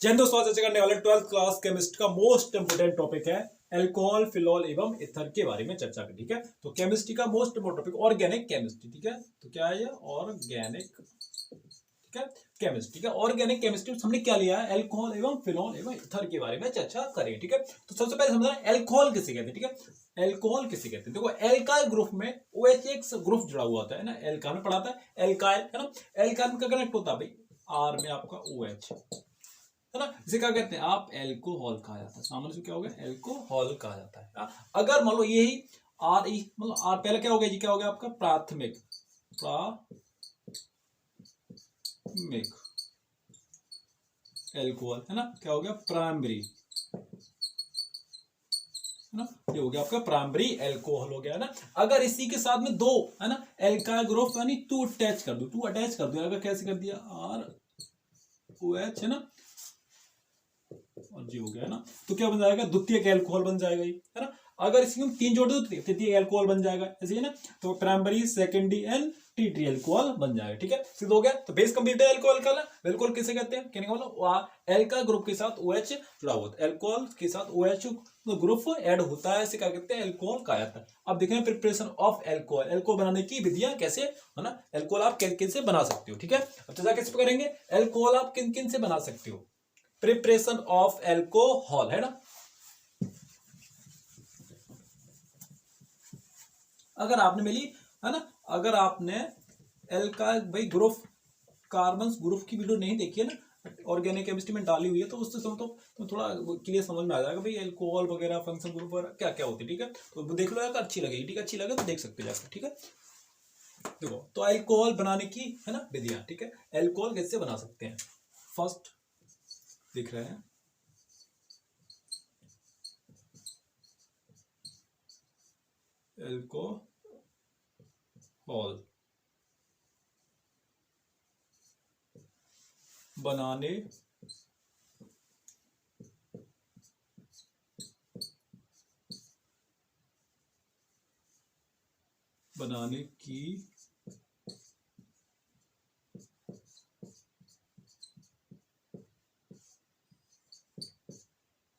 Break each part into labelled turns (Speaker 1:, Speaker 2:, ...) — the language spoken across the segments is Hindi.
Speaker 1: जय दोस्तों, चर्चा करने वाले 12th क्लास केमिस्ट्री का मोस्ट इंपोर्टेंट टॉपिक है अल्कोहल, फिनॉल एवं ईथर के बारे में चर्चा करें। ठीक है, तो केमिस्ट्री का most important topic organic chemistry. ठीक है, तो क्या है ये ऑर्गेनिक, ठीक है, केमिस्ट्री। ठीक है, ऑर्गेनिक केमिस्ट्री में हमने क्या लिया है, अल्कोहल एवं फिनॉल एवं ईथर के बारे में चर्चा करें। ठीक है, तो सबसे पहले समझना अल्कोहल किसे कहते हैं। ठीक है, अल्कोहल किसे कहते हैं, देखो एल्काइल ग्रुप में OH एक ग्रुप जुड़ा हुआ होता है ना, एल्काइल में पढ़ा था एल्काइल, है ना। एल्काइल में क्या कनेक्ट होता है भाई, R में आपका OH, है ना। इसे क्या कहते हैं आप, एल्कोहल कहा जाता है। सामान्य से क्या हो गया, एल्कोहल कहा जाता है। अगर मान लो यही RE, मतलब R पहले क्या हो गया जी, क्या हो गया आपका प्राथमिक, एल्कोहल, है ना। क्या हो गया प्राइमरी, है ना, ये हो गया आपका प्राइमरी एल्कोहल हो गया, है ना। अगर इसी के साथ में दो, है ना, एल्काइल ग्रुप यानी टू अटैच कर दो, अगर कैसे कर दिया ROH, है ना, और जी हो गया, है ना, तो क्या बन जाएगा, द्वितीयक एल्कोहल बन जाएगा ये, है ना। अगर इसकी हम तीन जोड़ दो तो तृतीयक एल्कोहल बन जाएगा, ऐसे है ना। तो प्राइमरी, सेकेंडरी एंड टीटरी एल्कोहल बन जाएगा। ठीक है, सिद्ध हो गया। तो बेस कंप्लीट है एल्कोहल का। एल्कोहल किसे कहते हैं, कहने का मतलब एल्का ग्रुप के साथ OH जुड़ा हुआ है, एल्कोहल के साथ OH ग्रुप ऐड होता है, इसे क्या कहते हैं, एल्कोहल कहा जाता है। अब देखें प्रिपरेशन ऑफ एल्कोहल, एल्कोहल बनाने की विधियां कैसे, है ना। एल्कोहल आप किन किन से बना सकते हो। ठीक है, अब चर्चा किस पे करेंगे, एल्कोहल आप किन किन से बना सकते हो, प्रिपरेशन ऑफ एल्कोहल, है ना। अगर आपने मिली, है ना, अगर आपने एल्काइल भाई ग्रुप, कार्बन ग्रुप की वीडियो नहीं देखी है ना, ऑर्गेनिक केमिस्ट्री में डाली हुई है, तो उससे तो थोड़ा क्लियर समझ में आ जाएगा भाई एल्कोहल वगैरह, फंक्शन ग्रुप वगैरह क्या क्या होती है। ठीक है, तो देख लो अगर अच्छी लगेगी, ठीक है, अच्छी लगे तो देख सकते हो जाकर। ठीक है, देखो तो एल्कोहल बनाने की, है ना, विधियां। ठीक है, एल्कोहल कैसे बना सकते हैं, फर्स्ट दिख रहे हैं एल्कोहल बनाने की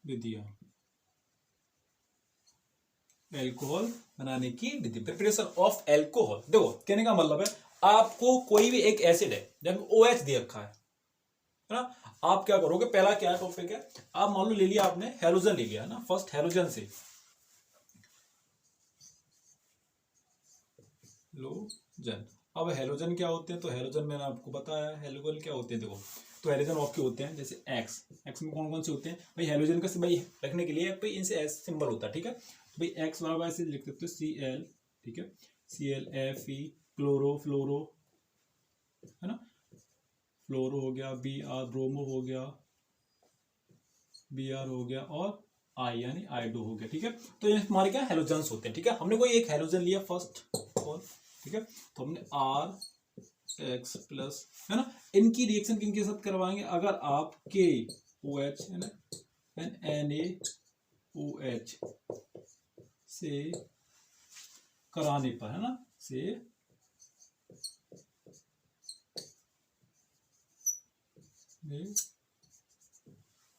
Speaker 1: विधियां, एल्कोहल बनाने की विधि, प्रिपरेशन ऑफ एल्कोहल। देखो कहने का मतलब है, आपको कोई भी एक एसिड है, जब OH दे रखा है ना, आप क्या करोगे, पहला क्या टॉपिक है, आप मान लो ले लिया आपने हेलोजन ले लिया ना, फर्स्ट हेलोजन से, हेलोजन। अब हेलोजन क्या होते हैं, तो हेलोजन मैंने आपको बताया, हेलोजन क्या होते हैं, देखो तो हेलोजन आपके होते हैं जैसे एक्स में कौन कौन से होते हैं भाई, हेलोजन का भाई रखने के लिए भाई इनसे एस सिंबल होता है। ठीक है, तो भाई एक्स बराबर ऐसे लिख सकते हो Cl, ठीक है, ClFe, क्लोरो फ्लोरो, है ना, फ्लोरो हो गया, Br ब्रोमो हो गया, Br हो गया, और I यानी आइडो हो गया। ठीक है, तो ये हमारे क्या हेलोजन्स होते हैं। ठीक है, हमने कोई एक हेलोजन लिया फर्स्ट, ठीक है, तो हमने RX प्लस, है ना, इनकी रिएक्शन किन के साथ करवाएंगे, अगर आप KOH, है ना, NaOH से कराने पर, है ना, से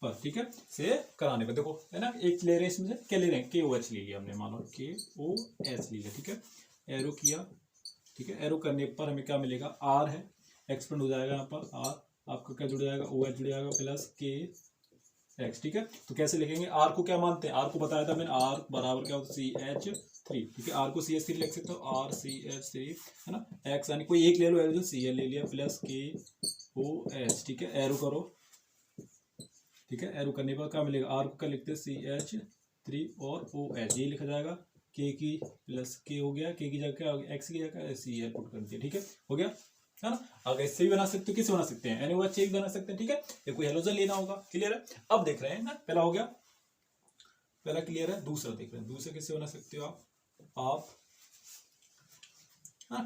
Speaker 1: पर, ठीक है, से कराने पर, देखो है ना, एक ले रहे हैं इसमें से, क्या ले रहे हैं, KOH ले लिया हमने, मानो KOH ले लिया। ठीक है, एरो किया, ठीक है, एरो करने पर हमें क्या मिलेगा, R है, एक्सपेंड हो जाएगा यहाँ पर R, आपका क्या जुड़ जाएगा, OH जुड़ जाएगा प्लस KX। ठीक है, तो कैसे लिखेंगे, R को क्या मानते हैं, R को बताया था मैंने, R बराबर क्या होता है CH3। ठीक है, R को CH3 लिख सकते हो, RCH3, है ना, X यानी कोई एक ले लो, एरो Cl ले लिया प्लस KOH। ठीक है, एरो करो, ठीक है, एरो करने पर क्या मिलेगा, R को क्या लिखते हैं CH3 और OH, ये लिखा जाएगा, K की प्लस K हो गया, K की जगह X की जगह Cl पुट कर दिया। ठीक है, हो गया, है ना। अगर इससे भी बना सकते हो, किससे बना सकते हैं, NaOH से भी बना सकते हैं। ठीक है, ये कोई हेलोजन लेना होगा, क्लियर है। अब देख रहे हैं ना, पहला हो गया, पहला क्लियर है। दूसरा देख रहे हैं, दूसरा किससे बना सकते हो आप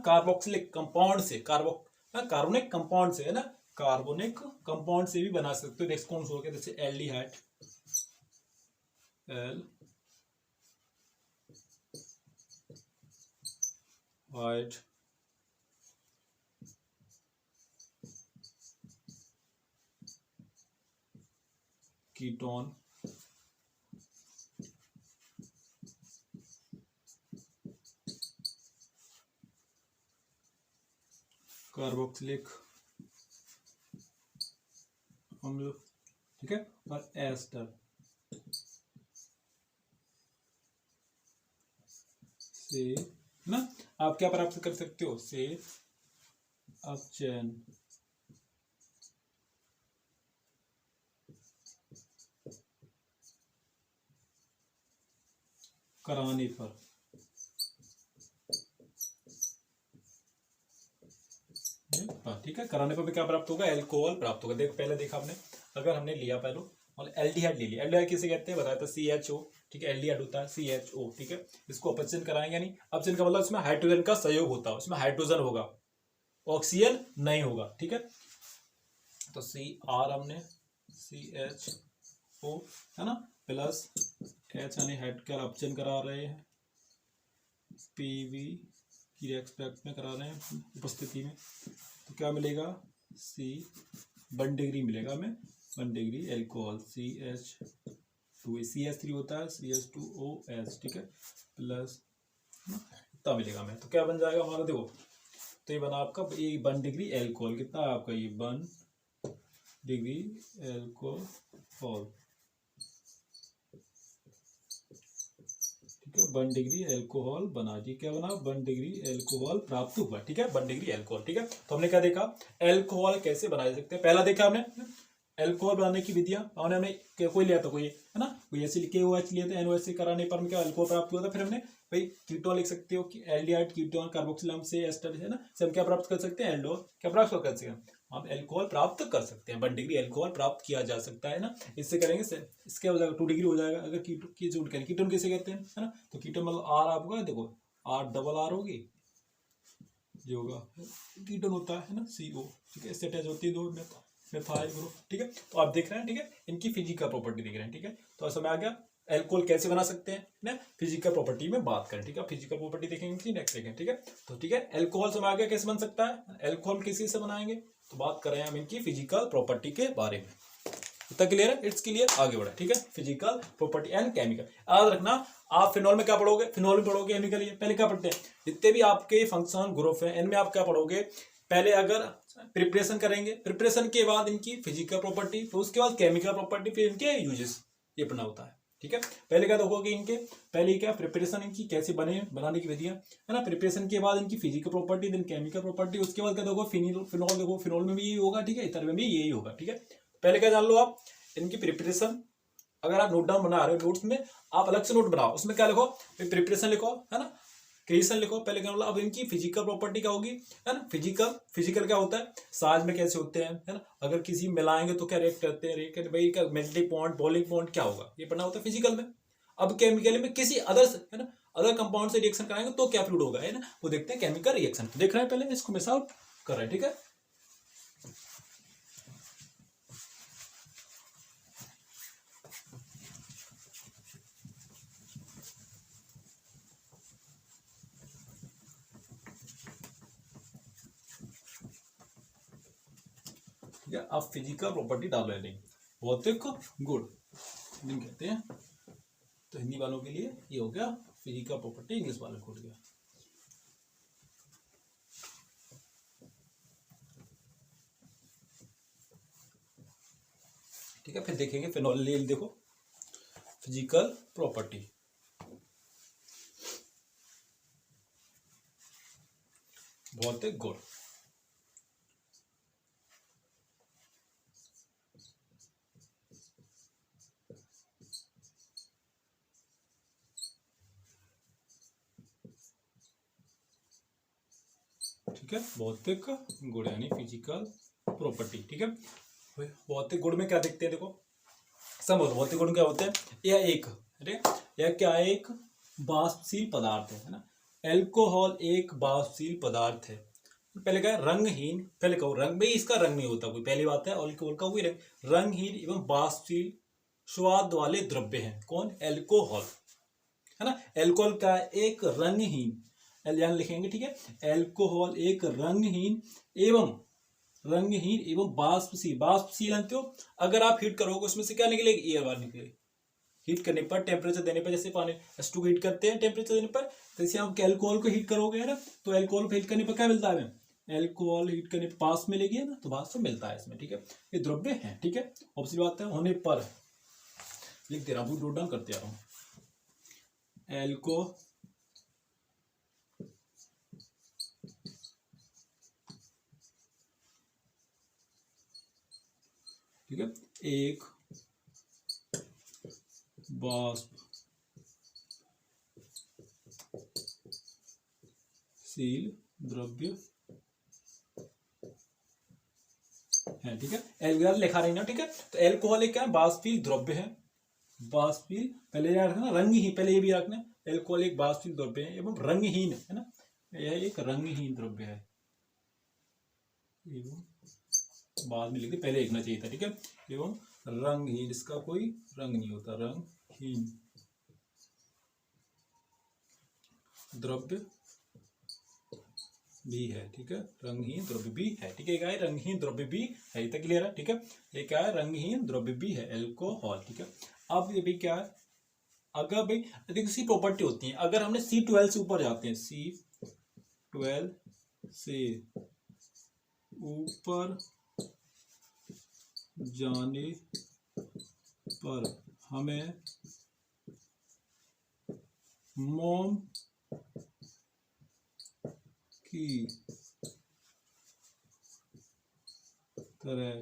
Speaker 1: कार्बोक्सिलिक कंपाउंड से, कार्बोनिक कंपाउंड से, है ना, कार्बोनिक कंपाउंड से भी बना सकते हो। नेक्स्ट कौन सा हो गया, जैसे एल्डिहाइड, वाइट, कीटोन कार्बोक्सिलिक अम्ल, ठीक है, और एस्टर से, है ना, आप क्या प्राप्त कर सकते हो, से अपचयन कराने पर, ठीक है, कराने पर भी क्या प्राप्त होगा, एल्कोहल प्राप्त होगा। देखो पहले देखा आपने, अगर हमने लिया पहले और एल्डिहाइड ले लिया, एल्डिहाइड किसे कहते हैं बताया था, CHO, ठीक है, एल्डिहाइड होता है CHO, ठीक है, इसको अपचयन कराएंगे, नहीं अपचयन का मतलब इसमें हाइड्रोजन का सहयोग होता है, इसमें हाइड्रोजन होगा, ऑक्सीजन नहीं होगा, ठीक है, तो CR हमने CHO, है ना, प्लस H यानी हाइड्रोजन अपचयन करा रहे हैं, PV की रेस्पेक्ट में करा रहे हैं उपस्थिति में, तो क्या मिलेगा, C 1 डिग्री मिलेगा हमें, 1 डिग्री एल्कोहल, CH2, CH3 होता है CH2OH, ठीक है, प्लस इतना मिलेगा हमें, तो क्या बन जाएगा हमारा, देखो तो ये बना आपका ये 1 डिग्री एल्कोहल, कितना है आपका ये 1 डिग्री एल्कोहल, ठीक है, 1 डिग्री एल्कोहल बना जी, क्या बना, 1 डिग्री एल्कोहल प्राप्त हुआ, ठीक है, 1 डिग्री एल्कोहल, ठीक है, तो हमने क्या देखा, एल्कोहल कैसे बनाए सकते हैं, पहला देखा हमने एल्कोहल बनाने की विधियां, हमने कोई लिया था, कोई है ना, कोई ऐसे KOH लिया था, NOH से कराने पर क्या एल्कोहल प्राप्त हुआ था, फिर हमने भाई कीटोन लिख सकते हो कि एल्डिहाइड कीटोन कार्बोक्सिल अम्ल से एस्टर, है ना, से हम क्या प्राप्त कर सकते हैं, एल्डोल क्या प्राप्त कर सकते हैं, हम एल्कोहल प्राप्त कर सकते हैं, 1 डिग्री एल्कोहल प्राप्त किया जा सकता है ना, इससे करेंगे इसके हो जाएगा 2 डिग्री हो जाएगा, अगर कीटोन करें, कीटोन किसे कहते हैं, है ना, तो कीटोन मतलब R आपका, देखो R होगी, जो होगा कीटोन होता है ना, CO, ठीक है, इससे अटैच होती है 2 मिथाइल ग्रुप, ठीक है, तो आप देख रहे हैं, ठीक है, इनकी फिजिकल प्रॉपर्टी देख रहे हैं, ठीक है, तो समझ आ गया एल्कोहल कैसे बना सकते हैं ना, फिजिकल प्रॉपर्टी में बात करें, ठीक है, फिजिकल प्रॉपर्टी देखेंगे नेक्स्ट देखें, ठीक है, तो ठीक है, एल्कोहल समझ आ गया कैसे बन सकता है, एल्कोहल किसी से बनाएंगे, तो बात कर रहे हैं हम इनकी फिजिकल प्रॉपर्टी के बारे में, इतना क्लियर है, इट्स क्लियर, आगे बढ़ा, ठीक है, फिजिकल प्रॉपर्टी एंड केमिकल, याद रखना आप फिनॉल में क्या पढ़ोगे, फिनॉल में पढ़ोगे केमिकल, पहले क्या पढ़ते हैं, जितने भी आपके फंक्शनल ग्रुप है इनमें आप क्या पढ़ोगे, पहले अगर प्रिपरेशन करेंगे, प्रिपरेशन के बाद इनकी फिजिकल प्रॉपर्टी, फिर उसके बाद केमिकल प्रॉपर्टी, फिर इनके यूजेस, ये पढ़ना होता है, ठीक है, पहले क्या देखोगे इनके, पहले क्या प्रिपरेशन इनकी कैसे बनाने की विधियां, है ना, प्रिपरेशन के बाद इनकी physical property, then chemical property, उसके बाद क्या देखो फिनॉल देखो, फिनॉल में भी यही होगा, ठीक है, इतर में भी यही होगा, ठीक है, पहले क्या जान लो आप इनकी प्रिपरेशन, अगर आप नोट डाउन बना रहे हो, नोट्स में आप अलग से नोट बनाओ, उसमें क्या लिखो, प्रिपरेशन लिखो, है ना, क्रिएशन लिखो, पहले क्या मतलब, अब इनकी फिजिकल प्रॉपर्टी क्या होगी, है ना, फिजिकल क्या होता है, साज में कैसे होते हैं, है ना, अगर किसी मिलाएंगे तो क्या रिएक्ट करते हैं, रिएक्ट भाई क्या मेल्टिंग पॉइंट, बॉइलिंग पॉइंट क्या होगा, ये पढ़ना होता है फिजिकल में। अब केमिकल में किसी अदर, है ना, अदर कंपाउंड से रिएक्शन कराएंगे तो क्या फ्लूइड होगा, है ना, वो देखते हैं केमिकल रिएक्शन, तो देख रहे हैं पहले इसको मिस आउट कर रहे हैं, ठीक है, ठीक है, आप फिजिकल प्रॉपर्टी डाल रहे हैं, भौतिक गुण कहते हैं, तो हिंदी वालों के लिए ये हो गया फिजिकल प्रॉपर्टी, इंग्लिश वालों को हो गया, ठीक है, फिर देखेंगे फिनॉल ले देखो, फिजिकल प्रॉपर्टी, भौतिक गुण, ठीक है, भौतिक गुण यानी फिजिकल प्रॉपर्टी, ठीक है, भौतिक गुण में क्या देखते हैं, देखो समझो भौतिक गुण क्या होते हैं, यह एक, अरे यह क्या है, एक वाष्पशील पदार्थ है ना, एल्कोहल एक वाष्पशील पदार्थ है, पहले क्या है, रंगहीन, पहले कहो रंग में इसका रंग नहीं होता कोई, पहली बात है, अल्कोहल का कोई रंगहीन एवं वाष्पशील स्वाद वाले द्रव्य हैं, कौन, एल्कोहल, है ना, एल्कोहल का एक रंगहीन, यहाँ लिखेंगे, ठीक है, एल्कोहल एक रंगहीन एवं रंगहीन एवं बाष्पशील। बाष्पशील जानते हो, अगर आप हीट करोगे उसमें से क्या निकलेगी, एयर बाहर निकलेगी। हीट करने पर, टेम्परेचर देने पर, जैसे पानी H2 को हीट करते हैं टेम्परेचर देने पर, जैसे आप अल्कोहल को हीट करोगे है ना, तो अल्कोहल को हीट करने पर क्या मिलता है, अल्कोहल हीट करने पर बाष्प मिलेगी है ना, तो बाष्प मिलता है इसमें, ठीक है। ये द्रव्य है, ठीक है। ऑब्वियसली बात है, होने पर लिख दे रहा हूँ, नोट डाउन करते आ रहा हूँ। एल्को ठीक है, एक बाष्पशील द्रव्य है, ठीक है। एल्कोहल लिखा रही ना, ठीक है। तो एल्कोहल एक क्या है, बाष्पशील द्रव्य है। बाष्पशील पहले याद रखना, रंगहीन, पहले ये भी रखना, एल्कोहल एक बाष्पशील द्रव्य है एवं रंगहीन है ना, यह एक रंगहीन द्रव्य है एवं, बाद में लिखते, पहले लिखना चाहिए था, ठीक है। एवं रंगहीन, इसका कोई रंग नहीं होता, रंगहीन द्रव्य भी है, ठीक है। रंगहीन द्रव्य भी है, ठीक है। क्या है, रंगहीन द्रव्य भी है, ये तक क्लियर है, ठीक है। ये क्या है, रंगहीन द्रव्य भी है, एल्कोहल, ठीक है। अब ये भी क्या है, अगर भाई देखो सी प्रॉपर्टी होती है, अगर हमने C12 से ऊपर जाते हैं, C12 से ऊपर जाने पर हमें मोम की तरह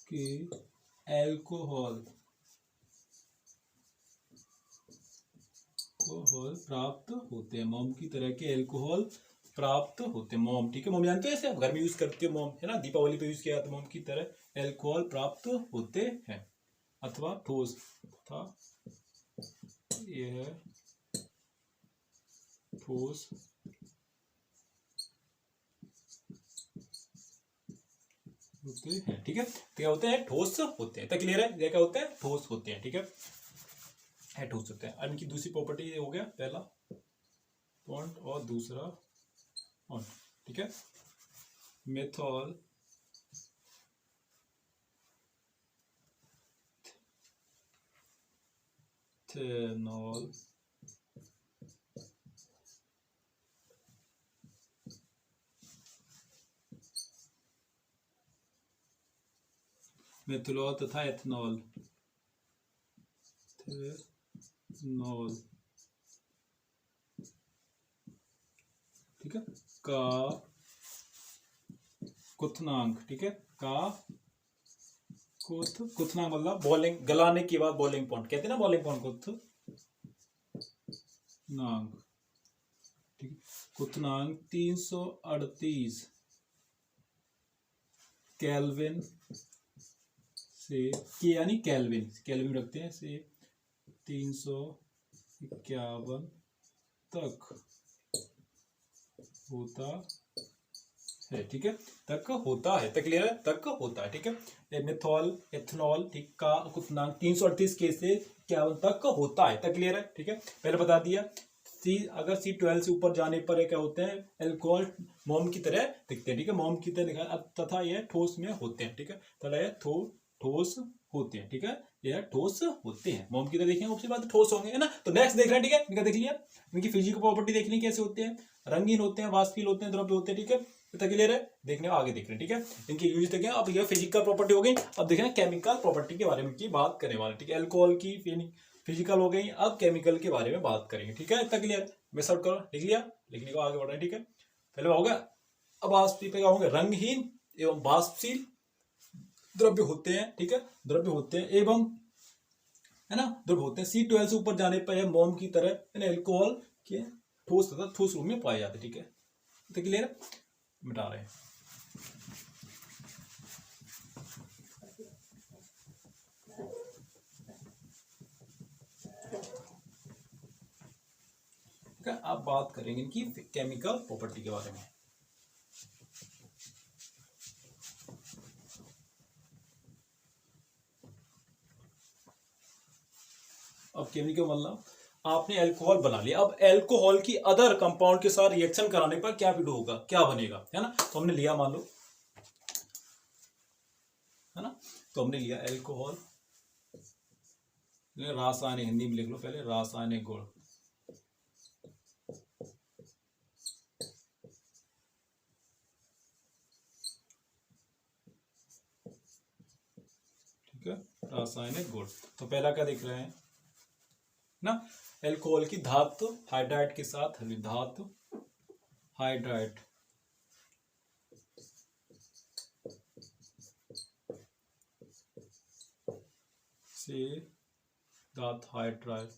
Speaker 1: के अल्कोहल प्राप्त होते हैं, मोम की तरह के अल्कोहल प्राप्त होते हैं, मोम, ठीक है। मोम जानते हो, ऐसे घर में यूज करते हो मोम, है ना, दीपावली पे यूज किया तो मोम की तरह अल्कोहल प्राप्त होते हैं, अथवा ठोस था, यह ठोस होते हैं, ठीक है। तो क्या होते हैं, ठोस होते हैं, तो क्लियर है, क्या होते हैं, ठोस होते हैं, ठीक है, ठोस होते हैं। अब इनकी दूसरी प्रॉपर्टी हो गया, पहला पॉइंट और दूसरा पॉइंट, ठीक है। मेथॉल इथेनॉल मेथनॉल तथा एथनॉल ठीक है, का क्वथनांक, ठीक है, का क्वथनांक मतलब बॉइलिंग, गलाने के बाद बॉइलिंग पॉइंट कहते हैं ना, बॉइलिंग पॉइंट क्वथनांक, ठीक है। क्वथनांक 338 केल्विन से, के यानी केल्विन, केल्विन रखते हैं, से 351 तक होता है, ठीक है, तक होता है, तक क्लियर है, तक होता है, ठीक है। मेथॉल एथनॉल, ठीक, का क्वथनांक 338 के से 51 तक होता है, तक क्लियर है, ठीक है। पहले बता दिया, अगर C12 से ऊपर जाने पर क्या होते हैं, अल्कोहल मोम की तरह दिखते हैं, ठीक है, मोम की तरह दिखा, तथा यह ठोस में होते हैं, ठीक है, तथा यह ठोस होते हैं, ठीक है, यह ठोस होते हैं, मोम की तरह देखेंगे, उसके बाद ठोस होंगे, है ना। तो नेक्स्ट देख रहे हैं, ठीक है, इनका देख लिया, इनकी फिजिकल प्रॉपर्टी देखनी कैसे होते हैं, रंगीन होते हैं, बाष्पील होते हैं, द्रव्य होते हैं, ठीक है, तो क्लियर है, देखने आगे देख रहे हैं, ठीक है। इनकी यूज देखें, अब यह फिजिकल प्रॉपर्टी हो गई, अब देखें केमिकल प्रॉपर्टी के बारे में की बात करने वाले, ठीक है, अल्कोहल की फिजिकल हो गई, अब केमिकल के बारे में बात करेंगे, ठीक है, इतना क्लियर, मिस आउट करो, लिख लिया, लिखने को आगे बढ़ रहे हैं, ठीक है। पहले हो गया, अब बाष्पील पे क्या होंगे, रंगहीन एवं बाष्पशील द्रव्य होते हैं, ठीक है, द्रव्य होते हैं एवं, है ना, द्रव्य होते हैं, C12 से ऊपर जाने पर यह मोम की तरह अल्कोहल के ठोस तथा ठोस रूप में पाए जाते हैं, ठीक है, तो क्लियर है, मिटा रहे हैं। ठीक है, अब बात करेंगे इनकी केमिकल प्रॉपर्टी के बारे में। अब केमिकल मतलब आपने अल्कोहल बना लिया, अब अल्कोहल की अदर कंपाउंड के साथ रिएक्शन कराने पर क्या होगा, क्या बनेगा, है ना। तो हमने लिया, मान लो तो हमने लिया एल्कोहल, रासायनिक, हिंदी में लिख लो पहले, रासायनिक गुण। ठीक है, रासायनिक गुण। तो पहला क्या देख रहे हैं ना, एल्कोहल की धातु हाइड्राइड के साथ, धातु हाइड्राइड से धातु हाइड्राइड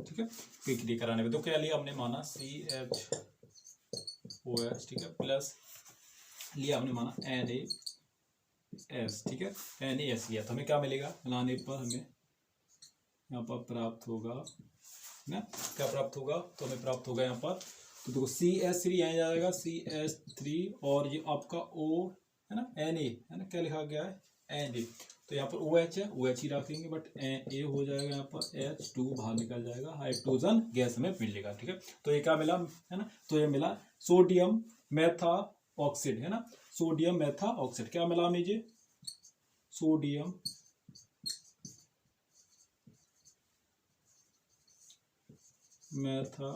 Speaker 1: ठीक है, बिक्री कराने में तो क्या लिया हमने, माना CHOH, ठीक है, प्लस लिया हमने माना NaS, ठीक है, NaS लिया, तो हमें क्या मिलेगा, मिलाने पर हमें यहाँ पर प्राप्त होगा ना, क्या प्राप्त होगा, तो हमें प्राप्त होगा यहाँ पर, तो देखो CH3 यहाँ जाएगा, CH3, और ये आपका O है ना, Na है ना, क्या लिखा गया है Na, तो यहाँ पर OH है, OH ही रखेंगे, बट A हो जाएगा, यहाँ पर H2 बाहर निकल जाएगा, हाइड्रोजन गैस हमें मिलेगा। ठीक है, तो ये क्या मिला है ना, तो ये मिला सोडियम मेथा ऑक्साइड है ना, सोडियम मेथा ऑक्साइड, क्या मिला हमें ये, सोडियम मेथा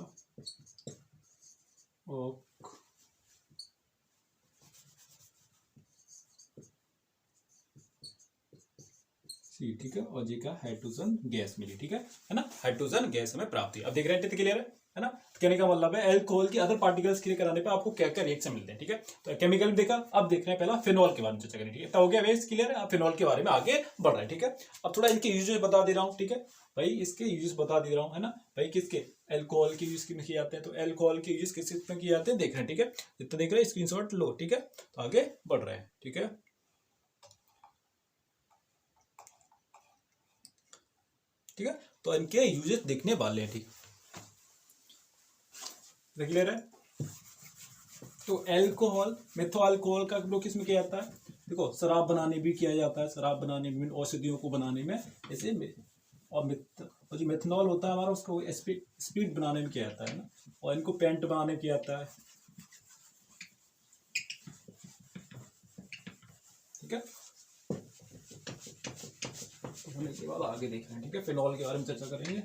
Speaker 1: ठीक है, और जी का हाइड्रोजन गैस मिली। ठीक है ना, हाइड्रोजन गैस हमें प्राप्त हुई। अब देख रहे हैं क्लियर है ना, तो कहने का मतलब है एल्कोहल की अदर पार्टिकल्स क्रिएट कराने पे आपको क्या क्या रिएक्शन मिलते हैं। ठीक है, तो केमिकल में देखा, अब देख रहे हैं पहला फिनॉल के बारे में चर्चा करें। ठीक है, तो हो गया वेस्ट क्लियर है, अब फिनॉल के बारे में आगे बढ़ रहा है। ठीक है, अब थोड़ा इनके यूजेस बता दे रहा हूँ। ठीक है भाई, इसके यूजेस बता दे रहा हूँ है ना भाई, किसके, एल्कोहल के यूज किए जाते हैं, तो एल्कोहल के यूज किस में किए जाते हैं देख रहे हैं। ठीक है, जितना देख रहे हैं स्क्रीनशॉट लो। ठीक है, तो आगे बढ़ रहे हैं। ठीक है, ठीक है, तो इनके यूजेस देखने वाले हैं। ठीक क्लियर है, तो एल्कोहल, मेथो अल्कोहल का प्रयोग किस में किया जाता है, देखो शराब बनाने भी किया जाता है, शराब बनाने में, औषधियों को बनाने में, जैसे और जो मेथनॉल होता है हमारा, उसको स्पीड बनाने में किया जाता है ना, और इनको पेंट बनाने में किया जाता है। ठीक है, होने के बाद आगे देख रहे हैं। ठीक है, फिनॉल के बारे में चर्चा करेंगे।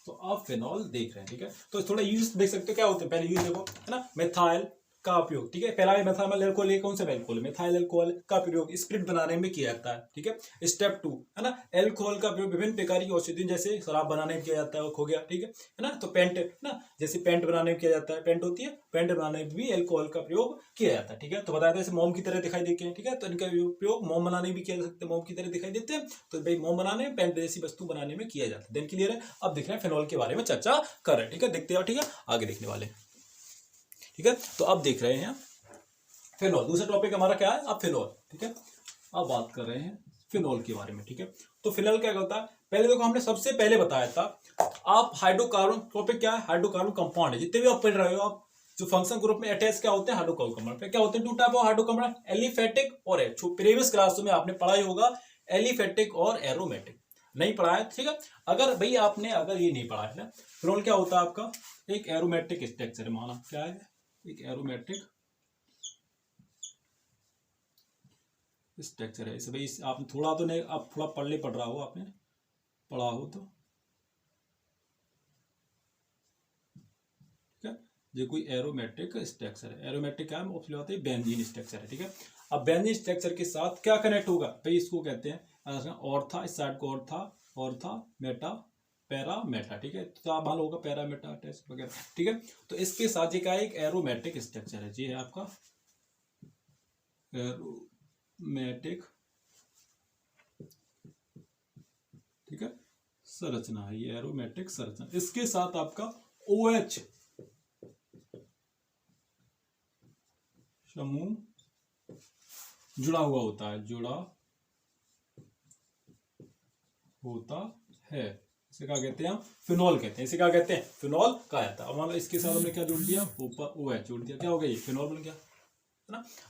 Speaker 1: तो आप फिनॉल देख रहे हैं। ठीक है, तो थोड़ा यूज देख सकते हो क्या होते हैं, पहले यूज देखो है ना, मेथाइल का उपयोग। ठीक है, पहला मेथाइल अल्कोहल, कौन सा अल्कोहल, मेथाइल अल्कोहल का प्रयोग स्पिरिट बनाने में किया जाता है। ठीक है, स्टेप 2 है ना, एल्कोहल का प्रयोग विभिन्न प्रकार की औषधियों जैसे शराब बनाने में किया जाता है, हो गया। ठीक है ना, तो पेंट ना, जैसे पेंट बनाने में किया जाता है, पेंट होती है, पेंट बनाने में भी एल्कोहल का प्रयोग किया जाता है। ठीक है, तो बताया था मोम की तरह दिखाई देते हैं। ठीक है, तो इनका प्रयोग मोम बनाने में भी किया जा सकता है, मोम की तरह दिखाई देते हैं, तो भाई मोम बनाने में, पेंट जैसी वस्तु बनाने में किया जाता है। देन क्लियर है, अब देख रहे हैं फिनॉल के बारे में चर्चा कर रहे हैं। ठीक है, देखते हैं, ठीक है आगे देखने वाले। ठीक है, तो अब देख रहे हैं फिनॉल, दूसरा टॉपिक हमारा क्या है, अब फिनॉल। ठीक है, अब बात कर रहे हैं फिनॉल के बारे में। ठीक है, तो फिनॉल क्या होता है, पहले देखो हमने सबसे पहले बताया था, आप हाइड्रोकार्बन, टॉपिक क्या है, हाइड्रोकार्बन कंपाउंड है, जितने भी आप पढ़ रहे हो आप, जो फंक्शन ग्रुप में अटैच क्या होते हैं, हाइड्रोकार्बन कंपाउंड। क्या होते हैं, 2 टाइप ऑफ हाइड्रोकार्बन, एलिफेटिक और प्रीवियस क्लासों में आपने पढ़ा ही होगा एलिफेटिक और एरोमेटिक, नहीं पढ़ा है। ठीक है, अगर भाई आपने अगर ये नहीं पढ़ा है ना, फिनॉल क्या होता है आपका, एक एरोमेटिक स्ट्रक्चर, माना क्या है, एक एरोमेटिक स्ट्रक्चर है। इसे भाई आपने थोड़ा तो नहीं, आप थोड़ा पढ़ रहा हो, आपने पढ़ा हो तो, ठीक है, ये कोई एरोमेटिक स्ट्रक्चर है। एरोमेटिक क्या है, बेंजीन स्ट्रक्चर है। ठीक है, अब बेंजीन स्ट्रक्चर के साथ क्या कनेक्ट होगा भाई, इसको कहते हैं ऑर्था, इस साइड को ऑर्था, ऑर्था मेटा, पैरा मेटा। ठीक है, तो आप मान होगा पैरा मेटा टेस्ट वगैरह। ठीक है, तो इसके साथ ये क्या है, एक एरोमेटिक स्ट्रक्चर है, जी है आपका एरोमेटिक, ठीक है, संरचना है, ये एरोमेटिक संरचना। इसके साथ आपका OH समूह जुड़ा हुआ होता है, जुड़ा होता है, इसे क्या कहते हैं हम, फिनॉल कहते हैं। इसे क्या कहते हैं, फिनॉल कहा जाता है। अब मान लो इसके साथ हमने क्या जोड़ दिया, ऊपर OH जोड़ दिया, क्या हो गया, ये फिनॉल बन गया,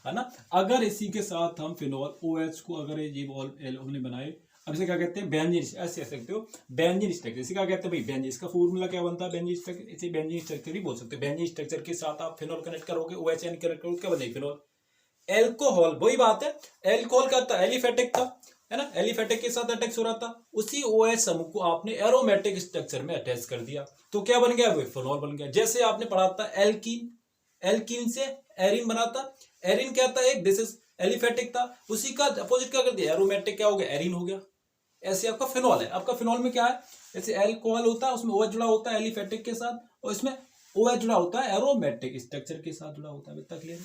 Speaker 1: है ना। अगर इसी के साथ हम फिनॉल OH को अगर ये हमने बनाए, अब इसे क्या कहते हैं, बेंजीन, ऐसे कह सकते हो बेंजीन स्ट्रक्चर। इसे क्या कहते हैं भाई, बेंजीन। इसका फॉर्मूला क्या बनता है, बेंजीन स्ट्रक्चर, इसे बेंजीन स्ट्रक्चर ही बोल सकते हैं। बेंजीन स्ट्रक्चर के साथ आप फिनॉल कनेक्ट करोगे, OH कनेक्ट करोगे, क्या बनेगी, फिनॉल। एल्कोहल, वही बात है, एल्कोहल का था एलिफेटिक था, है ना, एलिफेटिक के साथ अटैच हो रहा था, उसी OH समूह को आपने एरोमेटिक स्ट्रक्चर में अटैच कर दिया, तो क्या बन गया, वो फिनॉल बन गया। जैसे आपने पढ़ा था एल्कीन, एल्कीन से एरिन बना था, एरिन क्या था, एक दिस इज एलिफेटिक था, उसी का अपोजिट क्या कर दिया, एरोमेटिक, क्या हो गया, एरिन हो गया। ऐसे आपका फिनॉल है। आपका फिनॉल में क्या है, जैसे एल्कोहल होता है उसमें OH जुड़ा होता है एलिफेटिक के साथ, और इसमें OH जुड़ा होता है एरोमेटिक स्ट्रक्चर के साथ जुड़ा होता है। इतना क्लियर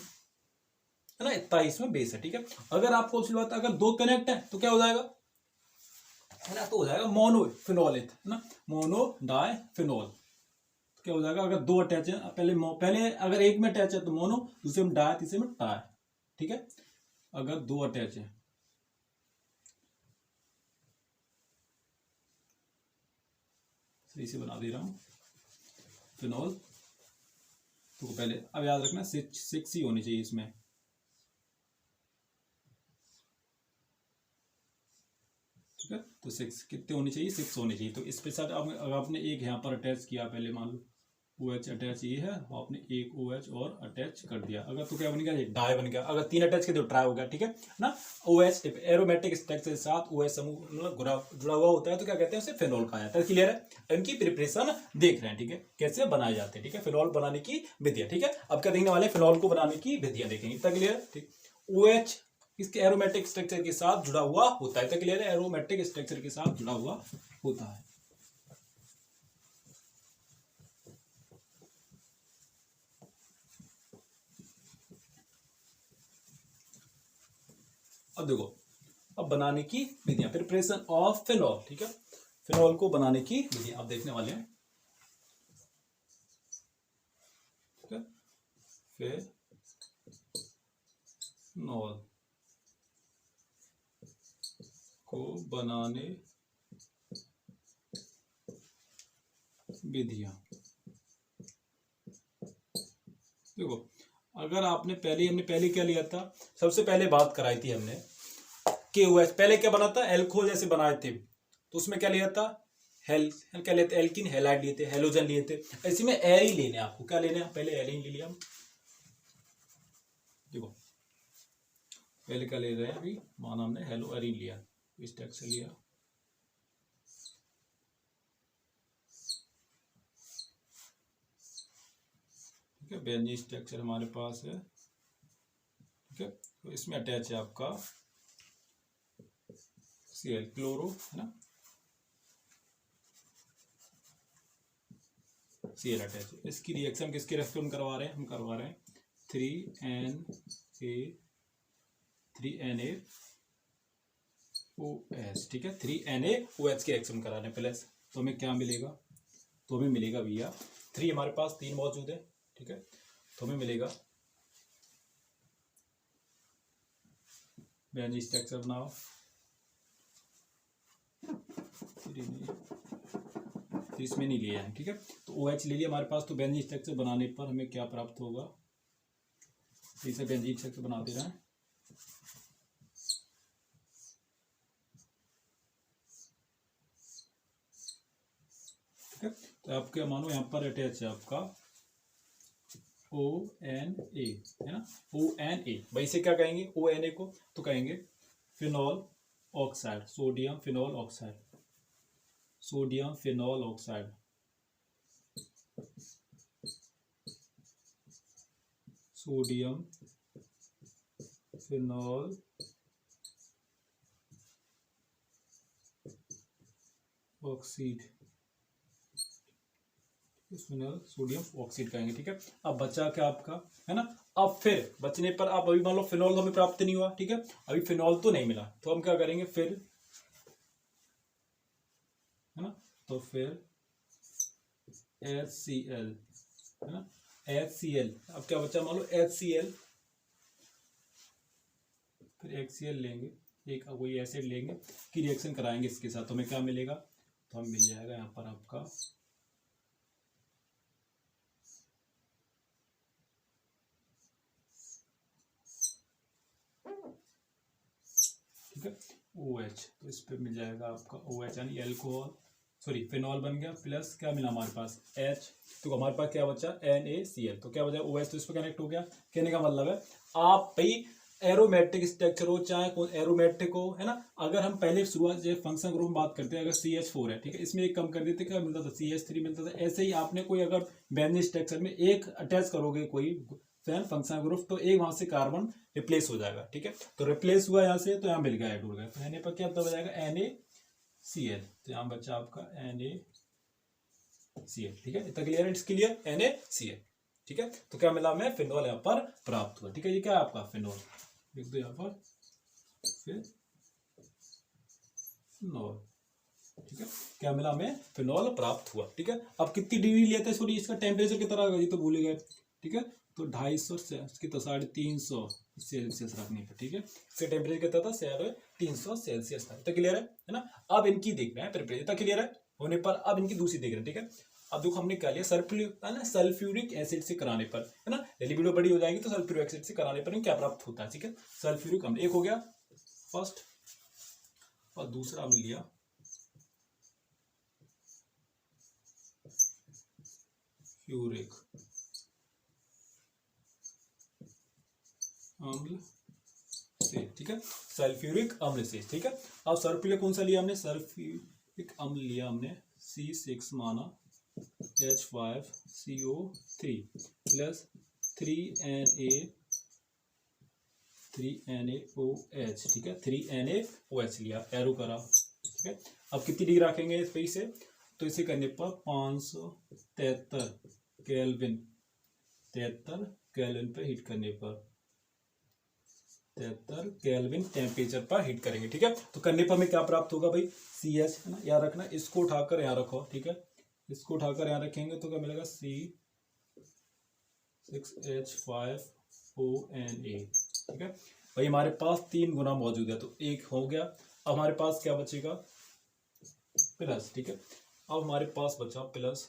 Speaker 1: है ना, इतना इसमें बेस है, ठीक है। अगर आपको बात, अगर दो कनेक्ट है तो क्या हो जाएगा, है ना, तो हो जाएगा मोनो फिनॉल, है ना, मोनो डाई फिनॉल। तो क्या हो जाएगा, अगर दो अटैच है, पहले अगर एक में अटैच है तो मोनो, दूसरे में डाई, तीसरे में टाई, ठीक है। अगर दो अटैच है, सही से बना दे रहा हूं फिनॉल, तो पहले अब याद रखना 6 ही होनी चाहिए इसमें, ठीक है। तो 6 कितने होनी चाहिए, 6 होनी चाहिए। तो इस पे साथ अगर आपने एक यहाँ पर अटैच किया, पहले मान लो OH अटैच ये है, आपने एक OH और अटैच कर दिया, अगर तो क्या बन गया, डाई बन गया। अगर 3 अटैच किए तो ट्राई हो गया, ठीक है ना। OH एरोमेटिक स्ट्रक्चर के साथ OH समूह जुड़ा हुआ होता है, तो क्या कहते हैं, उसे फिनॉल कहा जाता है। क्लियर है, इनकी प्रिपरेशन देख रहे हैं, ठीक है, कैसे बनाए जाते हैं, ठीक है, फिनॉल बनाने की विधियां, ठीक है। अब क्या देखने वाले, फिनॉल को बनाने की विधियां देखेंगे। इतना क्लियर है, ठीक। OH इसके एरोमेटिक स्ट्रक्चर के साथ जुड़ा हुआ होता है, इतना क्लियर है, एरोमेटिक स्ट्रक्चर के साथ जुड़ा हुआ होता है। अब देखो, अब बनाने की विधियां, प्रिपरेशन ऑफ फिनॉल, ठीक है, फिनॉल को बनाने की विधियां आप देखने वाले हैं, ठीक है। फिनॉल को बनाने विधियां, देखो, अगर आपने हमने पहले क्या लिया था, सबसे पहले बात कराई थी हमने कि OH पहले क्या बना था, एल्कोहल जैसे बनाए थे, तो उसमें क्या लिया था, क्या लेते, एल्किन हैलाइड लिए थे, हेलोजन लिए थे। ऐसे में एरिन लेने, आपको क्या लेने, पहले एरिन ले लिया हम, देखो पहले क्या ले रहे हैं, अभी माना हमने हेलो एरिन लिया, इस टैग से लिया, ठीक है। बेंजीन स्ट्रक्चर हमारे पास है, ठीक है। तो इसमें अटैच है आपका Cl, क्लोरो, है ना, Cl अटैच। इसकी रिएक्शन किसके रेस्पॉन करवा रहे हैं, हम करवा रहे हैं 3NaOH, ठीक है, 3NaOH के रिएक्शन करा रहे हैं प्लस, तो हमें क्या मिलेगा, तो हमें मिलेगा भैया 3, हमारे पास 3 मौजूद है, ठीक है। तो हमें मिलेगा, बेंजीन स्ट्रक्चर बनाओ, इसमें नहीं लिया है, ठीक है। तो OH ले लिया हमारे पास, तो बेंजीन स्ट्रक्चर बनाने पर हमें क्या प्राप्त होगा, इसे बेंजीन स्ट्रक्चर बना दे रहे हैं, ठीक है। तो आपके मानो यहाँ पर अटैच है आपका ONA, है ना, ONA, भाई इसे क्या कहेंगे, ONA को तो कहेंगे phenol oxide, sodium phenol oxide, sodium phenol oxide, sodium phenol oxide, phenol sodium oxide कहेंगे, ठीक है। अब बचा क्या आपका, है ना, अब फिर बचने पर आप अभी मान लो फिनॉल हमें प्राप्त नहीं हुआ, ठीक है, अभी फिनॉल तो नहीं मिला, तो हम क्या करेंगे फिर, है ना, तो फिर HCl, है ना, HCl, अब क्या बचा, मान लो HCl, फिर HCl लेंगे, एक कोई एसिड लेंगे कि रिएक्शन कराएंगे इसके साथ, तो हमें क्या मिलेगा, तो हम मिल जाएगा यहाँ पर आपका ठीक है OH, तो इस पे मिल जाएगा आपका OH यानी एल्कोहल, सॉरी फिनॉल बन गया, प्लस क्या मिला हमारे पास H, तो हमारे पास क्या बचा NaCl, तो क्या बचा OH, तो इस पे कनेक्ट हो गया। कहने का मतलब है आप भाई एरोमेट्रिक स्ट्रक्चर हो चाहे एरोमेट्रिक हो, है ना, अगर हम पहले शुरुआत से फंक्शन ग्रुप में बात करते हैं, अगर CH4 है ठीक है, इसमें एक कम कर देते क्या मिलता था CH3 मिलता था। ऐसे ही आपने कोई अगर बेंजीन स्ट्रक्चर में एक अटैच करोगे कोई फंक्शन ग्रुप, तो एक वहां से कार्बन रिप्लेस हो जाएगा। ठीक है, तो रिप्लेस हुआ यहाँ से, तो यहाँ मिल गया ऐड हो गया, तो एन पर क्या हो जाएगा NaCl, तो यहाँ बच्चा आपका NaCl। ठीक है, इतना क्लियर है, इसके लिए NaCl। ठीक है, तो क्या मिला हमें फिनॉल यहाँ पर प्राप्त हुआ। ठीक है, ये क्या है आपका फिनॉल, लिख दो यहाँ पर फिनॉल। ठीक है, क्या मिला हमें फिनॉल प्राप्त हुआ। ठीक है, अब कितनी डिग्री लिया था, सॉरी इसका टेम्परेचर कितना रहा ये तो भूल गए। ठीक है, तो 250 से तो 350 सेल्सियस रखने पर। ठीक है, इसका टेम्परेचर कितना था 350 सेल्सियस था। तो क्लियर है ना। अब इनकी देख रहे हैं प्रिपरेशन, इतना क्लियर है होने पर अब इनकी दूसरी देख रहे हैं। ठीक है, अब देखो हमने क्या लिया सल्फ्यूरिक एसिड से कराने पर, है ना, लिबिडो बड़ी हो जाएगी तो सल्फ्यूरिक एसिड से कराने पर क्या प्राप्त होता है। ठीक है, सल्फ्यूरिक अम्ल एक हो गया फर्स्ट, और दूसरा हमने लिया फ्यूरिक अम्ल से। ठीक है, सल्फ्यूरिक अम्ल से। ठीक है, अब सल्फ्यूरिक कौन सा लिया हमने, सल्फ्यूरिक अम्ल लिया हमने C6 माना H5CO3 प्लस 3NaOH। ठीक है, 3NaOH लिया, एरो करा। ठीक है, अब कितनी डिग्री रखेंगे इस पे से, तो इसे करने पर 573 केल्विन, 73 केल्विन पे हीट करने पर 73 केल्विन टेम्परेचर पर हीट करेंगे। ठीक है, तो करने पर हमें क्या प्राप्त होगा भाई CH, है ना, याद रखना, इसको उठाकर यहाँ रखो। ठीक है, इसको उठाकर यहाँ रखेंगे तो क्या मिलेगा C6H5ONa। ठीक है भाई, हमारे पास 3 गुना मौजूद है तो एक हो गया। अब हमारे पास क्या बचेगा प्लस। ठीक है, अब हमारे पास बचा प्लस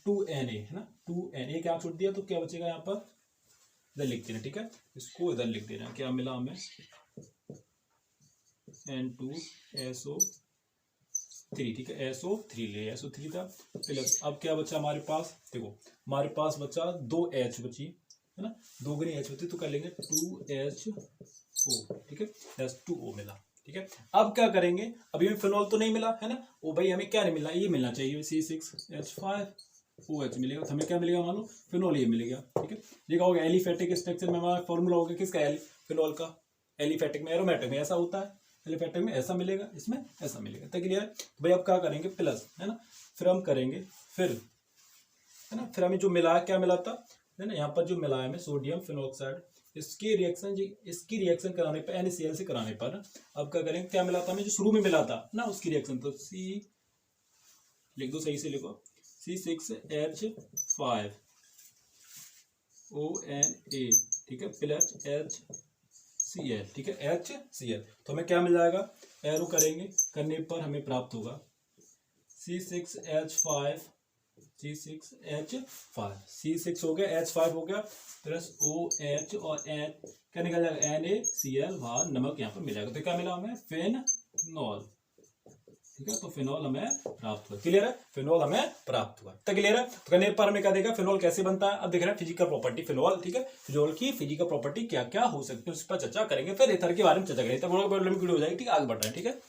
Speaker 1: 2Na, है ना, 2Na क्या छोड़ दिया, तो क्या बचेगा यहाँ पर, इधर लिख देना। ठीक है, इसको इधर लिख देना, क्या मिला हमें N2SO3। ठीक है, SO3 ले, SO3 था प्लस, अब क्या बचा हमारे पास, देखो हमारे पास बचा 2H बची, है ना, 2 गुनी H होती तो कर लेंगे 2HO। ठीक है, प्लस 2O मिला। ठीक है, अब क्या करेंगे, अभी हमें फिनॉल तो नहीं मिला, है ना, ओ भाई हमें क्या नहीं मिला, ये मिलना चाहिए C6H5OH मिलेगा, तो हमें क्या मिलेगा मानो फिनॉल ये मिलेगा। ठीक है, ये होगा एलिफेटिक स्ट्रक्चर में हमारा फॉर्मूला होगा किसका, फिनॉल का। एलिफेटिक में, एरोमेटिक में ऐसा होता है, एलिफेटिक में ऐसा मिलेगा, इसमें ऐसा मिलेगा। तो क्लियर है, तो भाई अब क्या करेंगे प्लस, है ना, फिर हम करेंगे फिर, है ना, फिर हमें जो मिला क्या मिला था, है ना, यहाँ पर जो मिला है हमें सोडियम फिनोक्साइड, इसकी रिएक्शन कराने पर NaCl से कराने पर अब क्या करेंगे, क्या मिला था हमें जो शुरू में मिला था ना उसकी रिएक्शन, तो C लिख दो, सही से लिखो C6H5ONa। ठीक है, प्लस HCl। ठीक है, HCl, तो हमें क्या मिल जाएगा, एरो करेंगे, करने पर हमें प्राप्त होगा C6H5 C6 हो गया, H5 हो गया, प्लस OH और H क्या निकल जाएगा NaCl, वहां नमक यहाँ पर मिलेगा, तो क्या मिला हमें फिनॉल। ठीक है, तो फिनॉल हमें प्राप्त हुआ। क्लियर है, फिनॉल हमें प्राप्त हुआ, तो क्लियर है। तो करने पर हमें क्या देगा, फिनॉल कैसे बनता है, अब देख रहे हैं फिजिकल प्रॉपर्टी फिनॉल। ठीक है, फिनॉल की फिजिकल प्रॉपर्टी क्या क्या हो सकती है उस पर चर्चा करेंगे, फिर एथर के बारे में चर्चा करेंगे, तब वीडियो हो जाएगी। ठीक है, आगे बढ़ रहे हैं। ठीक है,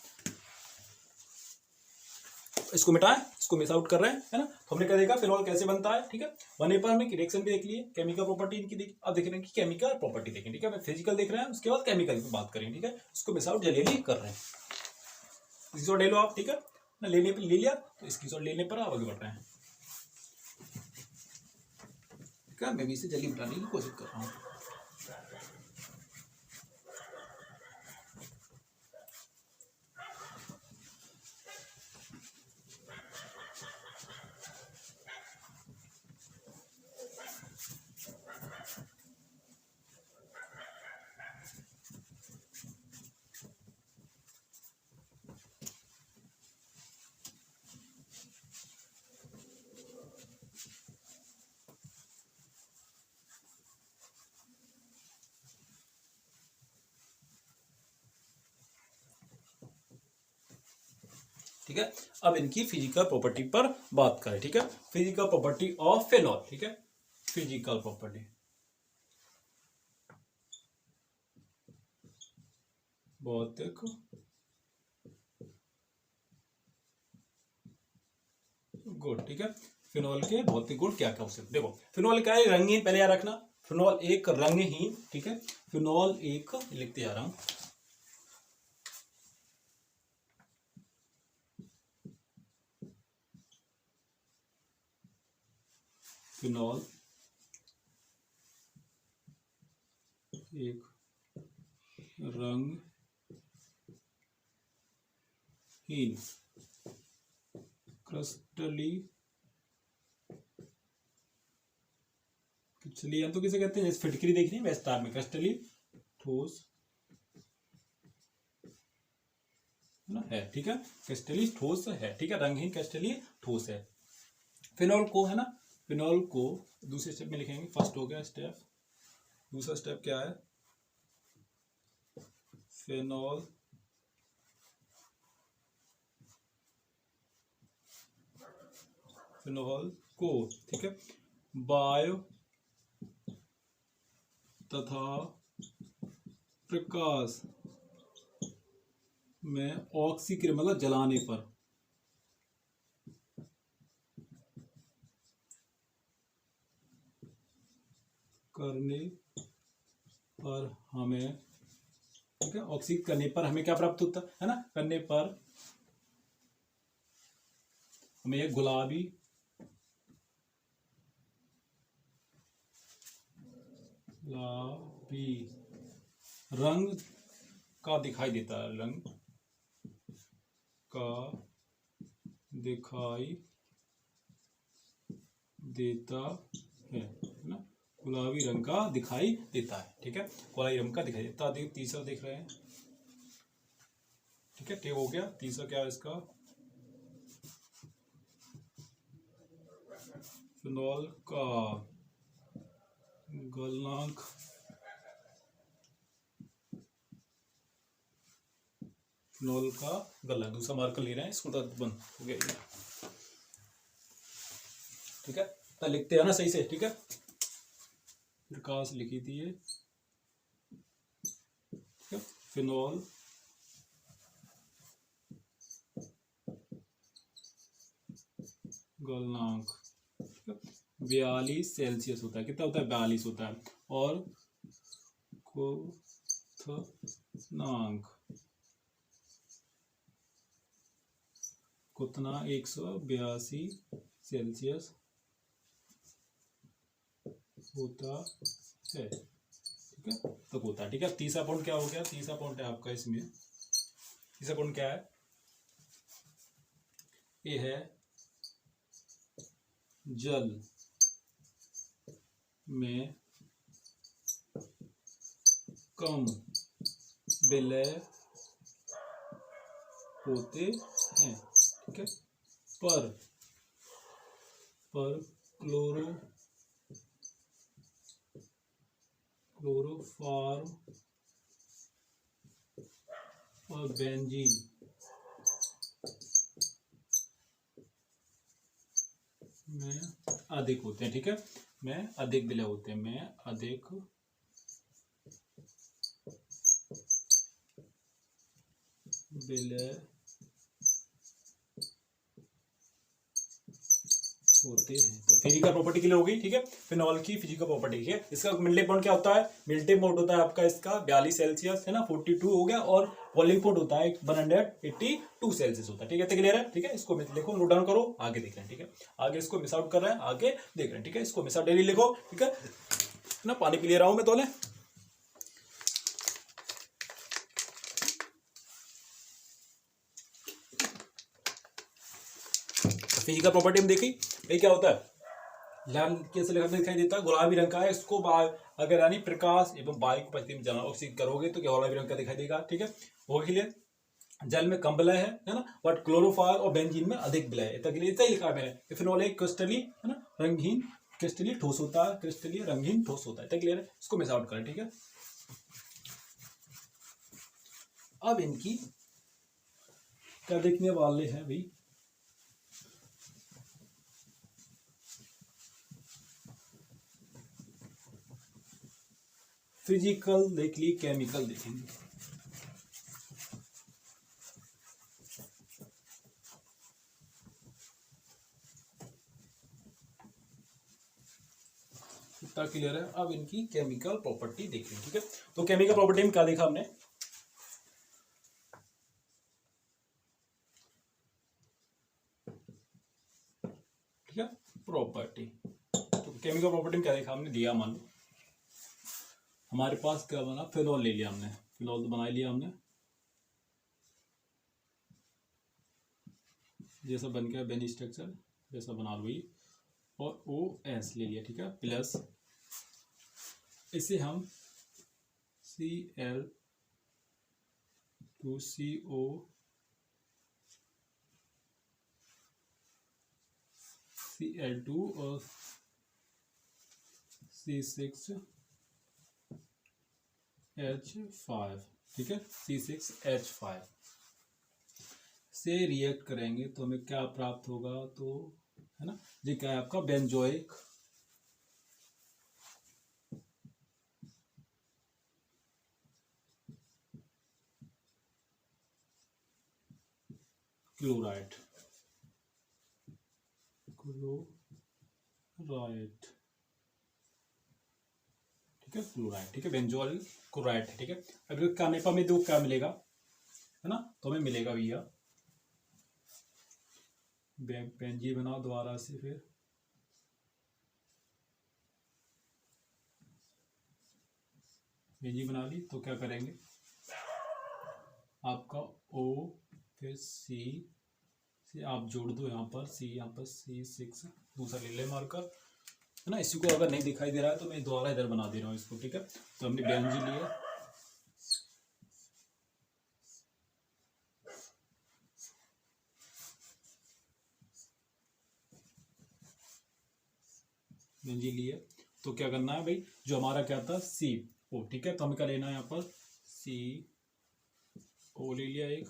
Speaker 1: इसको मिटाएं, इसको मिस आउट कर रहे हैं, है ना, तो हमने क्या देखा फिनॉल कैसे बनता है। ठीक है, बनने पर हमने रिएक्शन भी देख लिए, केमिकल प्रॉपर्टी इनकी देखी, अब देख रहे हैं कि केमिकल प्रॉपर्टी देखें। ठीक है, फिजिकल देख रहे हैं, उसके बाद केमिकल की बात करेंगे। ठीक है, इसको मिस आउट जल्दी कर रहे हैं, स्क्रीनशॉट ले लो आप। ठीक है ना, लेने पर ले लिया तो स्क्रीनशॉट लेने पर आप आगे बढ़ रहे हैं। ठीक है, मैं भी इसे जल्दी मिटाने की कोशिश कर रहा हूँ। ठीक है। अब इनकी फिजिकल प्रॉपर्टी पर बात करें, ठीक है। फिजिकल प्रॉपर्टी ऑफ फिनॉल, ठीक है, फिजिकल प्रॉपर्टी। भौतिक गुण, ठीक है। फिनॉल के भौतिक गुण क्या क्या हो सकते, देखो फिनॉल क्या है, रंगहीन, पहले याद रखना फिनॉल एक रंगहीन, ठीक है। फिनॉल एक, लिखते जा रहा हूं, फिनॉल एक रंगहीन क्रिस्टली, क्रिस्टली तो किसे कहते हैं, जैसे फिटकरी देख रही है वैसे तार में, क्रिस्टली ठोस ना है, ठीक है, क्रिस्टली ठोस है, ठीक है, रंगहीन क्रिस्टली ठोस है। फिनॉल को है ना, फिनॉल को दूसरे स्टेप में लिखेंगे, फर्स्ट हो गया स्टेप, दूसरा स्टेप क्या है, फिनॉल फिनॉल को, ठीक है, वायु तथा प्रकाश में ऑक्सीकरण मतलब जलाने पर करने पर हमें, ठीक है, ऑक्सीकरण करने पर हमें क्या प्राप्त होता है ना, करने पर हमें गुलाबी रंग का दिखाई देता है, रंग का दिखाई देता है ना, गुलाबी रंग का दिखाई देता है, ठीक है, गुलाबी रंग का दिखाई देता है। तीसरा देख रहे हैं, ठीक है, टेप हो गया। तीसरा क्या है इसका, फिनॉल का गलनांक, फिनॉल का गलनांक, दूसरा मार्कर ले रहे हैं, इसको बंद हो गया, ठीक है, तो लिखते हैं ना सही से, ठीक है, प्रकाश लिखी थी ये, ठीक है, फिनॉल गलनांक 42 सेल्सियस होता है, कितना होता है, 42 होता है, और क्वथनांक कितना 182 सेल्सियस होता है, ठीक है, तक होता है, ठीक है। तीसरा पॉइंट क्या हो गया, तीसरा पॉइंट है आपका इसमें, तीसरा पॉइंट क्या है, ये है जल में कम विलय होते हैं, ठीक है, पर क्लोरोफॉर्म और बेंजीन में अधिक होते हैं, ठीक है, में अधिक विलय होते हैं, में अधिक विलय होते हैं। तो फिजिकल प्रॉपर्टी क्लियर होगी, ठीक है, फिनॉल की फिजिकल प्रॉपर्टी, ठीक है। इसका मिल्टिंग पॉइंट क्या होता है, मिल्टिंग पॉइंट होता है आपका इसका 42 सेल्सियस है ना, 42 हो गया, और बॉइलिंग पॉइंट होता है 182 सेल्सियस होता है, ठीक है, क्लियर है, ठीक है। इसको लिखो, नोट डाउन करो, आगे देख रहे हैं, ठीक है, आगे इसको मिस आउट कर रहे हैं, आगे देख रहे हैं, ठीक है, इसको मिस आउट डेली लिखो, ठीक है ना। पानी पी ले रहा हूं मैं, तोले फिजिकल प्रॉपर्टी में देखी, ये क्या होता है, लाल कैसे दिखाई देता है, गुलाबी रंग का है, इसको अगर यानी प्रकाश एवं वायु को परिस्थिति में जलाना ऑक्सीजन करोगे तो गुलाबी रंग का दिखाई देगा, ठीक है, वो के लिए जल में कम विलय है ना, बट क्लोरोफॉर्म और बेंजीन में अधिक विलय है, इतना ही लिखा है मैंने। फिनॉल एक क्रिस्टली है ना, रंगहीन क्रिस्टली ठोस होता है, क्रिस्टली रंगहीन ठोस होता है, क्लियर है, इसको मिस आउट करें, ठीक है। अब इनकी क्या देखने वाले हैं भाई, फिजिकल देख ली, केमिकल देखेंगे। इतना क्लियर है। अब इनकी केमिकल प्रॉपर्टी देख लें, ठीक है। तो केमिकल प्रॉपर्टी में क्या देखा हमने, ठीक है, प्रॉपर्टी। तो केमिकल प्रॉपर्टी में क्या देखा हमने, दिया मान लो हमारे पास क्या बना, फिनॉल ले लिया हमने, फिनॉल तो बना लिया हमने, जैसा बन गया बेन स्ट्रक्चर जैसा बना लो ये, और OS ले लिया, ठीक है, प्लस इसे हम Cl2CO Cl2 और C6H5, ठीक है, C6H5 से रिएक्ट करेंगे तो हमें क्या प्राप्त होगा, तो है ना, ये क्या है आपका बेंजोइक क्लोराइड, ठीक है, क्लोराइड, ठीक है, बेंजोइल क्लोराइड है, ठीक है। अब करने पर हमें दो क्या मिलेगा, है ना, तो हमें मिलेगा भैया बेंजीन बनाओ दोबारा से, फिर बेंजीन बना ली तो क्या करेंगे, आपका O फिर C से आप जोड़ दो यहाँ पर C, यहाँ पर C6 दूसरा ले ले मार्कर, है ना। इसी को अगर नहीं दिखाई दे रहा है तो मैं दोबारा इधर बना दे रहा हूँ इसको, ठीक है। तो हमने बेंजीन लिया, बेंजीन लिए, तो क्या करना है भाई, जो हमारा क्या था CO, ठीक है, तो हमें क्या लेना है यहाँ पर CO ले लिया, एक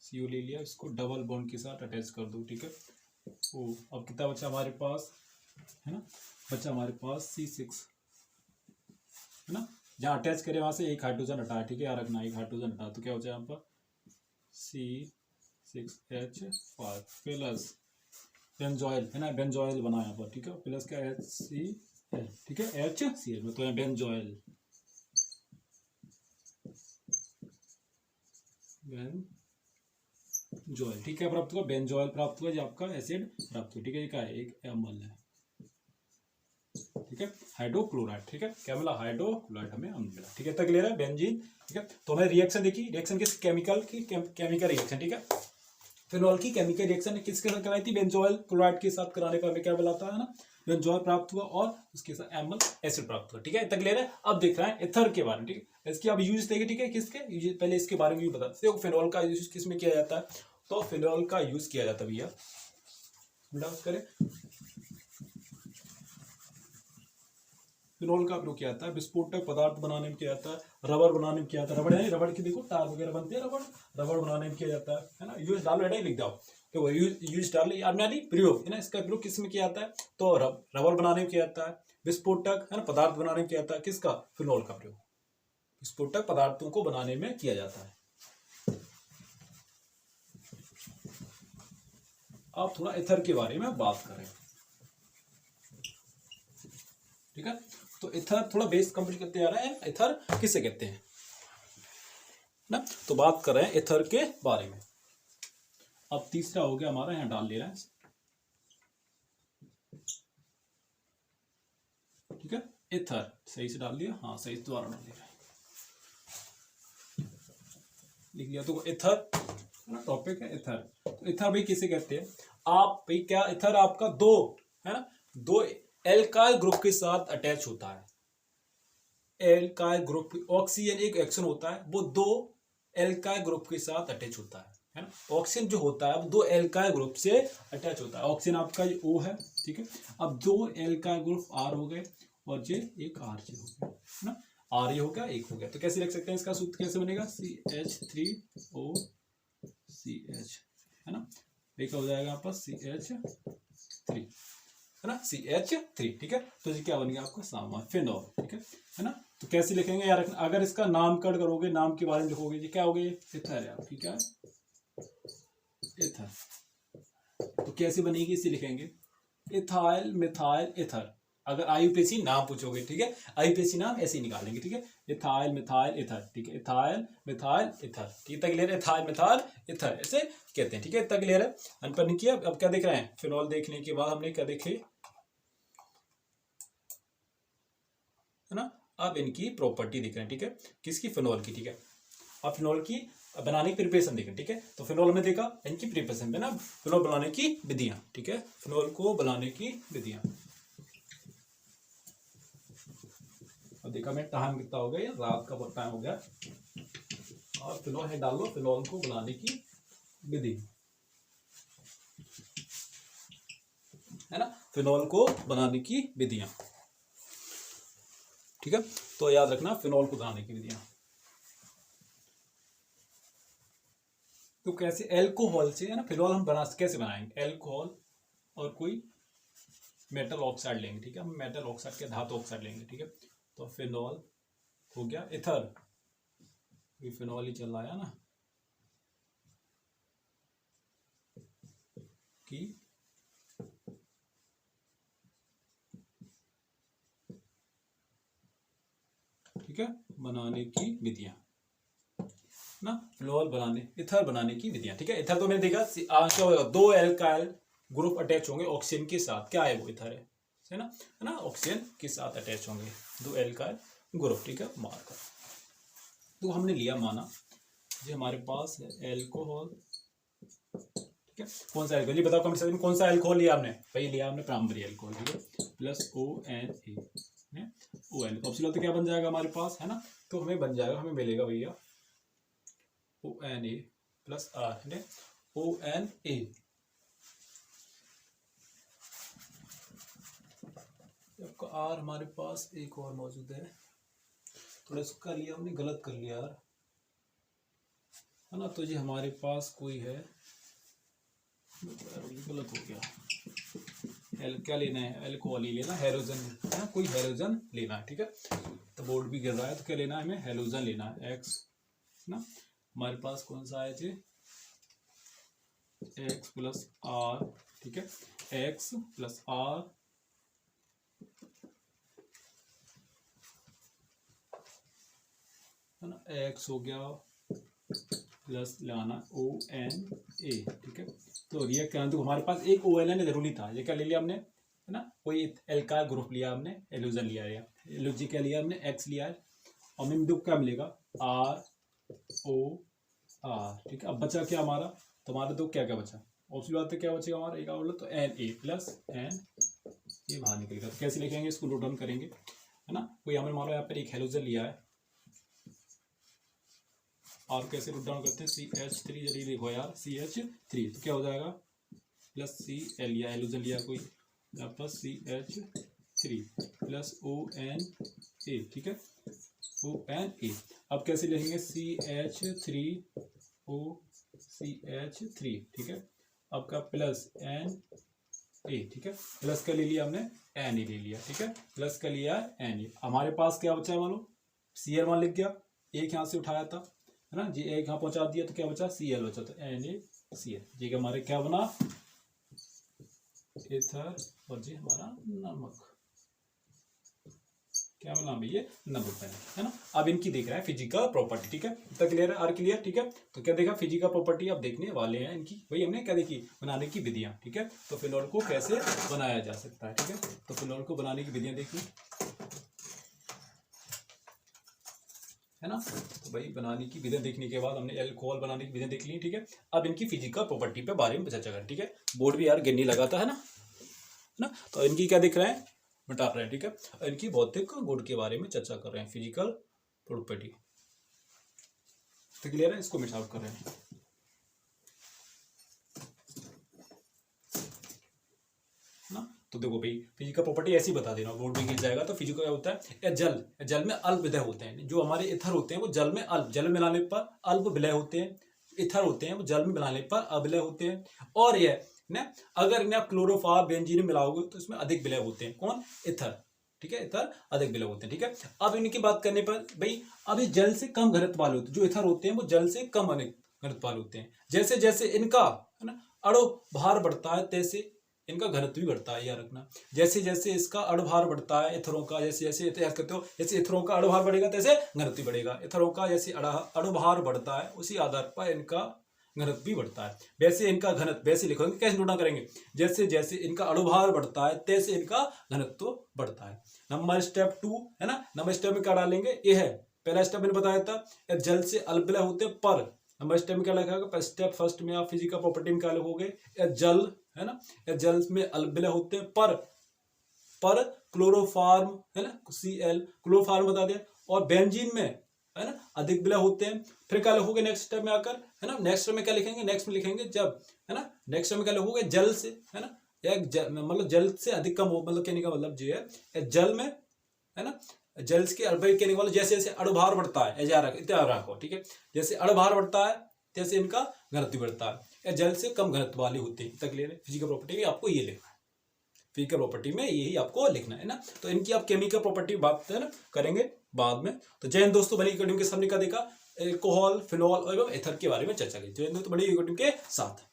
Speaker 1: CO ले लिया, इसको डबल बॉन्ड के साथ अटैच कर दो, ठीक है। ओ अब कितना बचा हमारे पास, है ना, बचा हमारे पास C6, है ना, जहाँ अटैच करे वहां से एक हाइड्रोजन हटाया, ठीक है, याद रखना एक हाइड्रोजन हटाया, तो क्या हो जाए यहाँ पर C6H5 प्लस बेंजोइल, है ना, बेंजोइल बना यहाँ पर, ठीक है, प्लस क्या HCl, ठीक है, HCl में तो यहाँ बेंजोइल, बेंजोइल, ठीक है, प्राप्त हुआ बेंजोइल, प्राप्त हुआ, जो आपका एसिड प्राप्त हुआ, ठीक है, ये क्या है, एक एमल है, ठीक है, हाइड्रोक्लोराइड, ठीक है, क्या मिला, हाइड्रोक्लोराइड हमें मिला, ठीक है, तक क्लियर है बेंजीन, ठीक है। तो हमें रिएक्शन देखी, रिएक्शन किस केमिकल की, केमिकल रिएक्शन, ठीक है, फिनॉल की केमिकल रिएक्शन किसके साथ कराई थी, बेंजोइल क्लोराइड के साथ कराने पर हमें क्या मिलाता है ना, बेंजोइल प्राप्त हुआ और उसके साथ एमल एसिड प्राप्त हुआ, ठीक है, तक क्लियर है। अब देख रहे हैं एथर के बारे में, ठीक है, इसके अब यूज देखे, ठीक है, किसके पहले इसके बारे में भी बता देखो, फिनॉल का यूज किस में किया जाता है, तो फिनॉल का यूज किया जाता है भैया, बात करें फिनॉल का प्रयोग किया जाता है विस्फोटक पदार्थ बनाने में किया जाता है, रबर बनाने में किया जाता है, रबर है, रबर की देखो तार वगैरह बनते हैं, रबर बनाने में किया जाता है ना, यूज डाल बेटा लिख जाओ, तो यूज डाल यानी प्रयोग, है ना, इसका प्रयोग किस में किया जाता है, तो रबर बनाने में किया जाता है, विस्फोटक, है ना, पदार्थ बनाने में किया जाता है, किसका, फिनॉल का प्रयोग विस्फोटक पदार्थों को बनाने में किया जाता है। आप थोड़ा एथर के बारे में बात करें, ठीक है, तो एथर थोड़ा बेस कंप्लीट करते जा रहे हैं, एथर किसे कहते हैं ना, तो बात कर रहे हैं एथर के बारे में। अब तीसरा हो गया हमारा, यहां डाल ले रहा है, ठीक है, एथर सही से डाल दिया, हाँ सही से दोबारा डाल दिया, लिख लिया, तो एथर टॉपिक है एथर, तो एथर भाई किसे कहते हैं, आप भाई क्या एथर आपका दो, है ना, दो एल्काइल ग्रुप के साथ अटैच होता है, एल्काइल ग्रुप, ऑक्सीजन एक एक्शन होता है, वो दो एल्काइल ग्रुप के साथ अटैच होता है ना, ऑक्सीजन जो होता है वो दो एल्काइल ग्रुप से अटैच होता है, ऑक्सीजन आपका ये O है, ठीक है, अब दो एल्काइल ग्रुप R हो गए और ये एक RJ हो गया, है ना, R ये हो गया, एक हो गया, तो कैसे लिख सकते हैं, इसका सूत्र कैसे बनेगा, CH3OCH, है ना, ये क्या हो जाएगा यहाँ पर CH3, है ना, CH3, ठीक है। तो ये क्या बन गया आपका सामान फिनॉल, ठीक है ना। तो कैसे लिखेंगे यार, अगर इसका नामकरण करोगे, नाम के बारे में लिखोगे, ये क्या हो गई, इथर है आपकी, क्या है, इथर। तो कैसे बनेगी, इसे लिखेंगे इथाइल मिथाइल इथर। अगर आईयूपीएसी नाम पूछोगे, ठीक है, आईयूपीएसी नाम ऐसे ही निकालेंगे, ठीक है, इथाइल मिथाइल इथर, ठीक है, इथाइल मिथाइल इथर, ठीक है, क्लियर है, इथाइल मिथाइल इथर ऐसे कहते हैं, ठीक है, इतना क्लियर है। अनपढ़ नहीं किया। अब क्या देख रहे हैं, फिनॉल देखने के बाद हमने क्या देखे, है ना, अब इनकी प्रॉपर्टी देख रहे हैं, ठीक है, किसकी, फिनॉल की, ठीक है। अब फिनॉल की बनाने की प्रिपरेशन देखें, ठीक है। तो फिनॉल हमने देखा, इनकी प्रिपरेशन है ना, फिनॉल बनाने की विधियां, ठीक है, फिनॉल को बनाने की विधियां। अब देखा मैं टाइम कितना हो गया, रात का बहुत टाइम हो गया, और फिनॉल है डाल लो, फिनॉल को बनाने की विधि, है ना, फिनॉल को बनाने की विधियां, ठीक है। तो याद रखना फिनॉल को बनाने की विधियां। तो कैसे, एल्कोहल से, है ना, फिनॉल हम बना कैसे बनाएंगे, एल्कोहल और कोई मेटल ऑक्साइड लेंगे, ठीक है, हम मेटल ऑक्साइड के धातु ऑक्साइड लेंगे, ठीक है। तो फिनॉल हो गया इथर, ये फिनॉल ही चल रहा है ना, कि ठीक है, बनाने की विधियां ना, फिनॉल बनाने, इथर बनाने की विधियां, ठीक है। इथर तो मैंने देखा क्या होगा, दो एल्काइल ग्रुप अटैच होंगे ऑक्सीजन के साथ, क्या है वो, इथर है ना, ऑक्सीजन के साथ अटैच होंगे दो एल्काइल ग्रुप, ठीक है, मार्कर। तो हमने लिया, माना जो हमारे पास है एल्कोहल, ठीक है, कौन सा एल्कोहल, ये बताओ कमेंट सेक्शन में, कौन सा एल्कोहल लिया हमने, भाई लिया हमने प्राइमरी एल्कोहल, ठीक है, प्लस ONA, ON, तो ऑप्शन तो क्या बन जाएगा हमारे पास, है ना, तो हमें बन जाएगा, हमें मिलेगा भैया ONA प्लस R, है ONA। आपका R हमारे पास एक और मौजूद है, थोड़ा इसका लिया हमने, गलत कर लिया यार, है ना, तो ये हमारे पास कोई है, गलत हो गया, क्या लेना है, एल्कोहल ही लेना, हेलोजन, है ना, कोई हेलोजन लेना है, ठीक है। तो बोर्ड भी गिर रहा है, तो क्या लेना है हमें, हेलोजन लेना है, X, है ना, हमारे पास कौन सा है जी, X प्लस R, ठीक है, X प्लस R, है ना, X हो गया प्लस लगाना ONA, ठीक है। तो रिएक्ट करना, तो हमारे पास एक ONA जरूरी था, ये क्या ले लिया हमने, है ना, कोई एल्काइल ग्रुप लिया हमने, एल्यूजन लिया है, एल्यूजी क्या लिया हमने, X लिया है, और हमें क्या मिलेगा, ROR, ठीक है। अब बचा क्या हमारा, तो हमारा तो क्या क्या बचा, ऑप्शन बात है, क्या बचेगा हमारा, एक बोलो तो Na प्लस N, ये बाहर निकलेगा। तो कैसे लिखेंगे इसको, नोट डाउन करेंगे, है ना, कोई हमें मान लो यहाँ पर एक हेलोजन लिया है, और कैसे नोट डाउन करते हैं, CH3, जल्दी देखो यार, CH3, तो क्या हो जाएगा, प्लस Cl लिया, हेलोजन लिया कोई यहाँ पर, CH3 प्लस ONA, ठीक है, ONA। अब कैसे लिखेंगे, CH3, ठीक है, अब का प्लस Na, ठीक है, प्लस का ले लिया हमने, Na ले लिया, ठीक है, प्लस का लिया Na। हमारे पास क्या बचा, मान लो Cl1 लिख गया, एक यहाँ से उठाया था, है ना जी, एक यहाँ पहुंचा दिया, तो क्या बचा, Cl बचा, तो NaCl, जी हमारे क्या बना, इथर, और जी हमारा नमक, क्या बना भैया, नमक बना, है ना। अब इनकी देख रहा है फिजिकल प्रॉपर्टी, ठीक है, इतना क्लियर है, आर क्लियर, ठीक है। तो क्या देखा, फिजिकल प्रॉपर्टी अब देखने वाले हैं इनकी, वही हमने क्या देखी, बनाने की विधियां, ठीक है। तो फिनॉल को कैसे बनाया जा सकता है, ठीक है, तो फिनॉल को बनाने की विधियां देखी, है ना। तो भाई बनाने की विधियां देखने के बाद हमने एल्कोहल बनाने की विधियां देख ली, ठीक है। अब इनकी फिजिकल प्रॉपर्टी पे बारे में चर्चा करें, ठीक है, बोर्ड भी यार गिरने लगाता है ना, तो इनकी क्या दिख रहा है, बता रहे हैं, ठीक है, इनकी भौतिक गुण के बारे में चर्चा कर रहे हैं, फिजिकल प्रॉपर्टी, तो क्लियर है, इसको मिट आउट कर रहे हैं, ना। तो देखो भाई, फिजिकल प्रॉपर्टी ऐसी बता देना, बोर्ड में गिर जाएगा। तो फिजिकल क्या होता है, जल में अल्प विलय होते हैं, जो हमारे इथर होते हैं वो जल में मिलाने पर अल्प विलय होते हैं, ईथर होते हैं वो जल में मिलाने पर अविलय होते हैं, और यह ना अगर इन्हें आप क्लोरोफॉर्म बेंजीन मिलाओगे तो इसमें अधिक विलय होते हैं। कौन? ईथर। ठीक है, ईथर अधिक विलय होते हैं। ठीक है, अब इनकी बात करने पर भाई अब ये जल से कम घनत्व वाले होते हैं, जो ईथर होते हैं वो जल से कम घनत्व वाले होते हैं। जैसे जैसे इनका है ना अणु भार बढ़ता है तैसे इनका घनत्व भी बढ़ता है, याद रखना। जैसे जैसे इसका अणुभार बढ़ता है इथरों का, जैसे जैसे याद करते हो, जैसे इथरों का अणुभार बढ़ेगा तैसे घनत्व बढ़ेगा। इथरों का जैसे अणुभार बढ़ता है उसी आधार पर इनका घनत्व भी बढ़ता है। वैसे इनका घनत्व वैसे लिखोगे, कैसे नोट करेंगे? जैसे जैसे इनका अणुभार बढ़ता है तैसे इनका घनत्व बढ़ता है। नंबर स्टेप 2 है ना, नंबर स्टेप में क्या डालेंगे? ये है पहला स्टेप मैंने बताया था, जल से अलविलय होते पर। नंबर स्टेप में क्या लिखा? स्टेप फर्स्ट में आप फिजिकल प्रॉपर्टी में क्या लिखोगे? जल है ना, जल में अलविलय होते हैं पर क्लोरोफॉर्म है ना, Cl क्लोरोफॉर्म बता दिया, और बेंजीन में है ना अधिक विलय होते हैं। फिर क्या लिखोगे नेक्स्ट स्टेप में आकर? है ना, नेक्स्ट में क्या लिखेंगे? नेक्स्ट में लिखेंगे जब है ना, नेक्स्ट में क्या लिखोगे? जल से है ना, मतलब जल से अधिक कम हो, मतलब कहने का मतलब जो है जल में है ना, जल के अलविलय कहने वाला जैसे जैसे अणुभार बढ़ता है इतना रखो। ठीक है, जैसे अणुभार बढ़ता है जैसे इनका घनत्व बढ़ता है, या जल से कम घनत्व वाली होती है। तक क्लियर है? फिजिकल प्रॉपर्टी में आपको ये लिखना है, फिजिकल प्रॉपर्टी में यही आपको लिखना है ना। तो इनकी आप केमिकल प्रॉपर्टी बात है ना करेंगे बाद में। तो जय हिंद दोस्तों, बड़ी वीडियो के सामने का देखा अल्कोहल, फिनॉल और एथर के बारे में चर्चा की। जय हिंद दोस्तों, बड़ी वीडियो के साथ।